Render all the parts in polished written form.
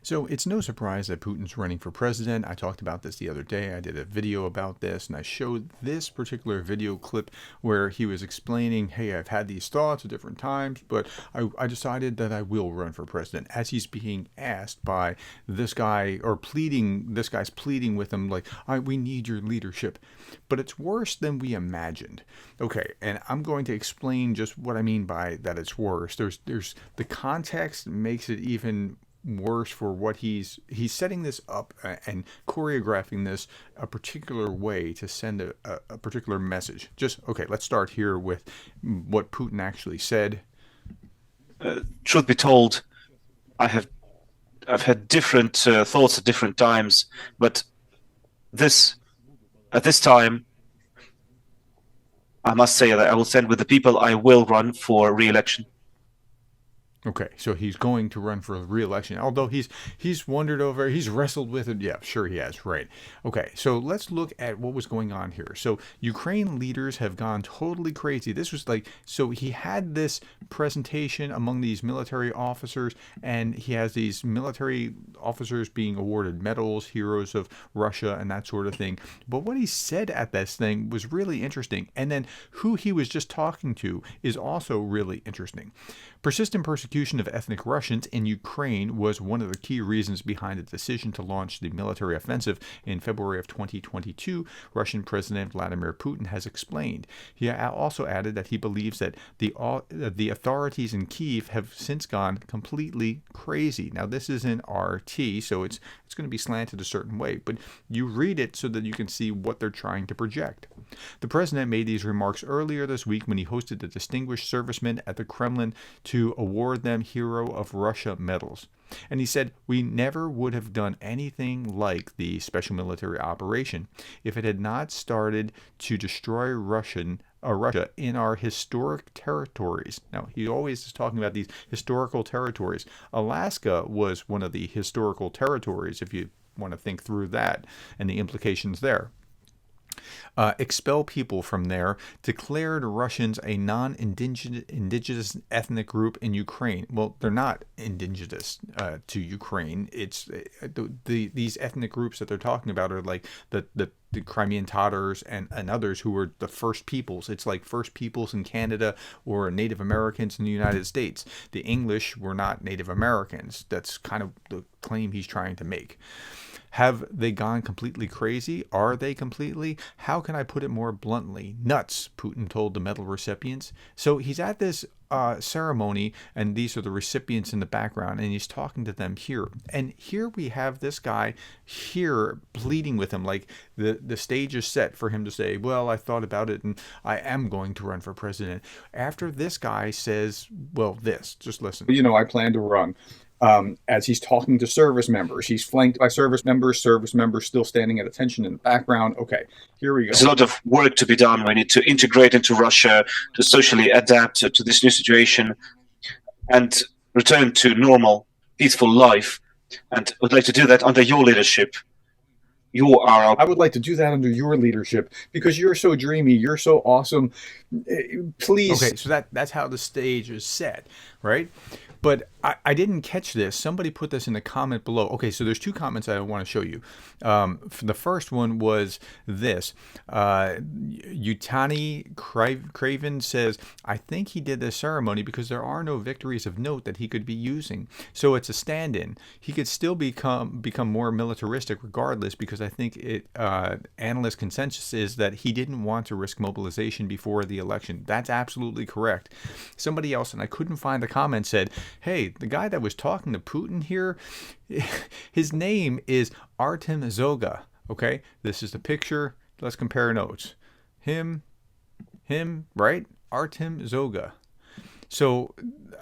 So it's no surprise that Putin's running for president. I talked about this the other day. I did a video about this, and I showed this particular video clip where he was explaining, hey, I've had these thoughts at different times, but I decided that I will run for president. As he's being asked by this guy, or pleading, this guy's pleading with him, like, we need your leadership. But it's worse than we imagined. Okay, and I'm going to explain just what I mean by that it's worse. There's the context makes it even worse for what he's setting this up and choreographing this a particular way to send a particular message. Just okay, let's start here with what Putin actually said. Truth be told, I have I've had different thoughts at different times, but this at this time, I must say that I will stand with the people. I will run for re-election. Okay, so he's going to run for re-election, although he's wondered over, he's wrestled with it. Yeah, sure he has, right. Okay, so let's look at what was going on here. So Ukraine leaders have gone totally crazy. This was like, so he had this presentation among these military officers, and he has these military officers being awarded medals, heroes of Russia, and that sort of thing. But what he said at this thing was really interesting, and then who he was just talking to is also really interesting. Persistent persecution of ethnic Russians in Ukraine was one of the key reasons behind the decision to launch the military offensive in February of 2022, Russian President Vladimir Putin has explained. He also added that he believes that the authorities in Kyiv have since gone completely crazy. Now, this is in RT, so it's going to be slanted a certain way, but you read it so that you can see what they're trying to project. The president made these remarks earlier this week when he hosted the distinguished servicemen at the Kremlin to award them Hero of Russia medals. And he said, "We never would have done anything like the special military operation if it had not started to destroy Russia in our historic territories." Now, he always is talking about these historical territories. Alaska was one of the historical territories, if you want to think through that and the implications there. Expel people from there, declared Russians a non-indigenous ethnic group in Ukraine. Well, they're not indigenous to Ukraine. It's these ethnic groups that they're talking about are like the Crimean Tatars and others who were the first peoples. It's like first peoples in Canada or Native Americans in the United States. The English were not Native Americans. That's kind of the claim he's trying to make. Have they gone completely crazy? Are they completely? How can I put it more bluntly? Nuts, Putin told the medal recipients. So he's at this ceremony, and these are the recipients in the background, and he's talking to them here. And here we have this guy here pleading with him, like the stage is set for him to say, well, I thought about it, and I am going to run for president. After this guy says, well, just listen. I plan to run. As he's talking to service members. He's flanked by service members still standing at attention in the background. Okay, here we go. There's a lot of work to be done. We need to integrate into Russia, to socially adapt to this new situation and return to normal, peaceful life. And I would like to do that under your leadership. I would like to do that under your leadership because you're so dreamy. You're so awesome. Please. Okay, so that's how the stage is set, right? But I didn't catch this. Somebody put this in the comment below. Okay, so there's two comments I want to show you. The first one was this. Utani Craven says, I think he did this ceremony because there are no victories of note that he could be using. So it's a stand-in. He could still become more militaristic regardless because I think analyst consensus is that he didn't want to risk mobilization before the election. That's absolutely correct. Somebody else, and I couldn't find the comment, said, hey, the guy that was talking to Putin here, his name is Artem Zoga. Okay, this is the picture. Let's compare notes. Him, right? Artem Zoga. So,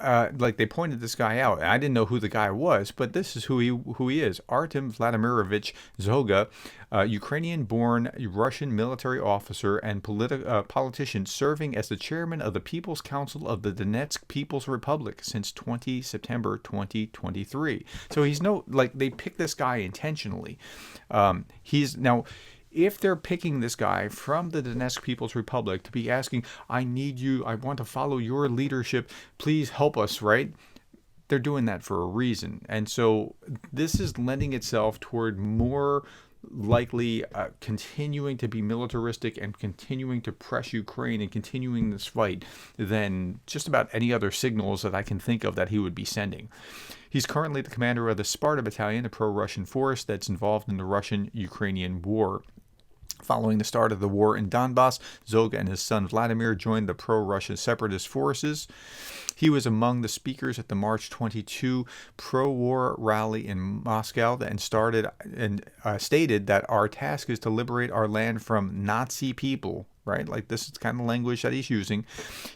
like they pointed this guy out. I didn't know who the guy was, but this is who he is. Artem Vladimirovich Zoga, Ukrainian-born Russian military officer and politician serving as the chairman of the People's Council of the Donetsk People's Republic since September 2023. So they picked this guy intentionally. He's now. If they're picking this guy from the Donetsk People's Republic to be asking, I need you, I want to follow your leadership, please help us, right? they're doing that for a reason. And so this is lending itself toward more likely continuing to be militaristic and continuing to press Ukraine and continuing this fight than just about any other signals that I can think of that he would be sending. He's currently the commander of the Sparta Battalion, a pro-Russian force that's involved in the Russian-Ukrainian war. Following the start of the war in Donbass, Zoga and his son Vladimir joined the pro-Russian separatist forces. He was among the speakers at the March 22 pro-war rally in Moscow and stated that our task is to liberate our land from Nazi people. Right, like this is kind of language that he's using.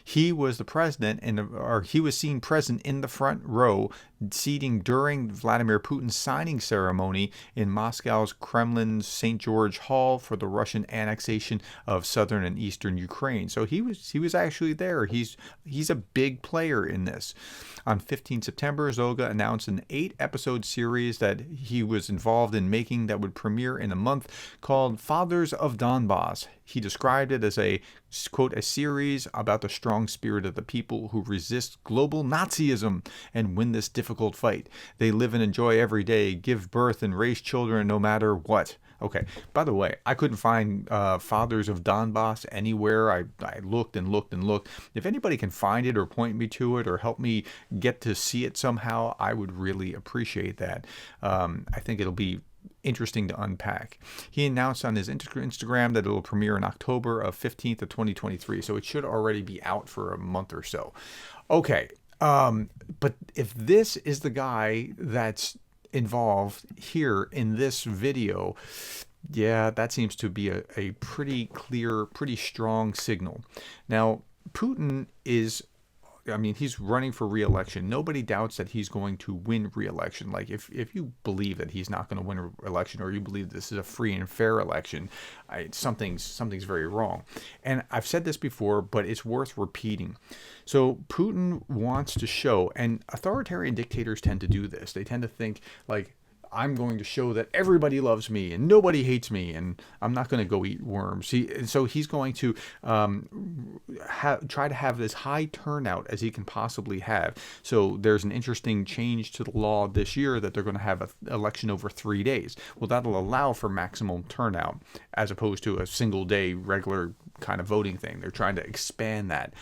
He was the president, or he was seen present in the front row, seating during Vladimir Putin's signing ceremony in Moscow's Kremlin's St. George Hall for the Russian annexation of southern and eastern Ukraine. So he was actually there. He's a big player in this. On 15 September, Zoga announced an 8-episode series that he was involved in making that would premiere in a month called Fathers of Donbass. He described it as a, quote, a series about the strong spirit of the people who resist global Nazism and win this difficult fight. They live and enjoy every day, give birth and raise children no matter what. Okay, by the way, I couldn't find Fathers of Donbass anywhere. I looked and looked and looked. If anybody can find it or point me to it or help me get to see it somehow, I would really appreciate that. I think it'll be interesting to unpack. He announced on his Instagram that it will premiere in October of 15th of 2023, so it should already be out for a month or so. Okay, but if this is the guy that's involved here in this video, yeah, that seems to be a pretty clear, pretty strong signal. Now, Putin is, I mean, he's running for re-election. Nobody doubts that he's going to win re-election. Like, if you believe that he's not going to win re-election, or you believe this is a free and fair election, something's very wrong. And I've said this before, but it's worth repeating. So Putin wants to show, and authoritarian dictators tend to do this. They tend to think like, I'm going to show that everybody loves me and nobody hates me, and I'm not going to go eat worms. So he's going to try to have this high turnout as he can possibly have. So there's an interesting change to the law this year that they're going to have an election over 3 days. Well, that'll allow for maximum turnout as opposed to a single day regular kind of voting thing. They're trying to expand that.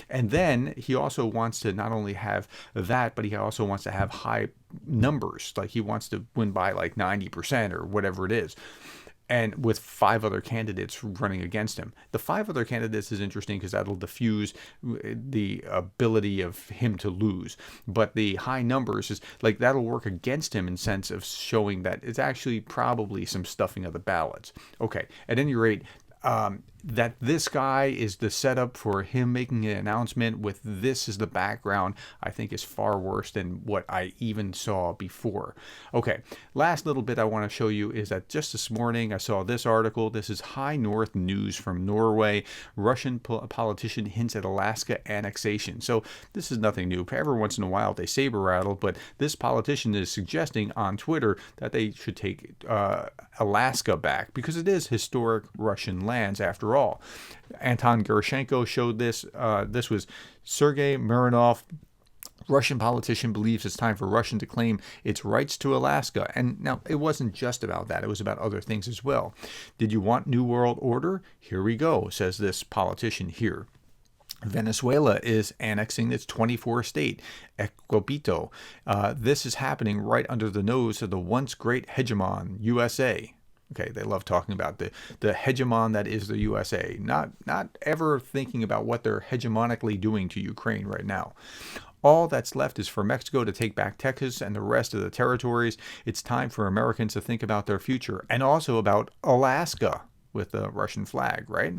And then he also wants to not only have that, but he also wants to have high numbers. Like he wants to win by like 90% or whatever it is. And with 5 other candidates running against him. The 5 other candidates is interesting because that'll diffuse the ability of him to lose. But the high numbers is like that'll work against him in sense of showing that it's actually probably some stuffing of the ballots. Okay, at any rate, that this guy is the setup for him making an announcement with this as the background, I think is far worse than what I even saw before. Okay, last little bit I want to show you is that just this morning I saw this article. This is High North News from Norway. Russian politician hints at Alaska annexation. So this is nothing new. Every once in a while they saber rattle, but this politician is suggesting on Twitter that they should take Alaska back because it is historic Russian lands after all. Anton Gerashenko showed this. This was Sergei Mironov. Russian politician believes it's time for Russia to claim its rights to Alaska. And now, it wasn't just about that. It was about other things as well. Did you want New World Order? Here we go, says this politician here. Venezuela is annexing its 24th state, Ecuador. This is happening right under the nose of the once great hegemon, USA. Okay, they love talking about the hegemon that is the USA, not ever thinking about what they're hegemonically doing to Ukraine right now. All that's left is for Mexico to take back Texas and the rest of the territories. It's time for Americans to think about their future and also about Alaska with the Russian flag, right?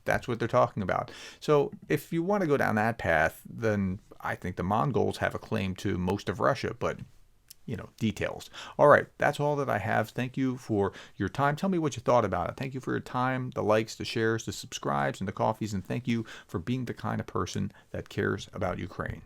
That's what they're talking about. So if you want to go down that path, then I think the Mongols have a claim to most of Russia, but details. All right, that's all that I have. Thank you for your time. Tell me what you thought about it. Thank you for your time, the likes, the shares, the subscribes, and the coffees, and thank you for being the kind of person that cares about Ukraine.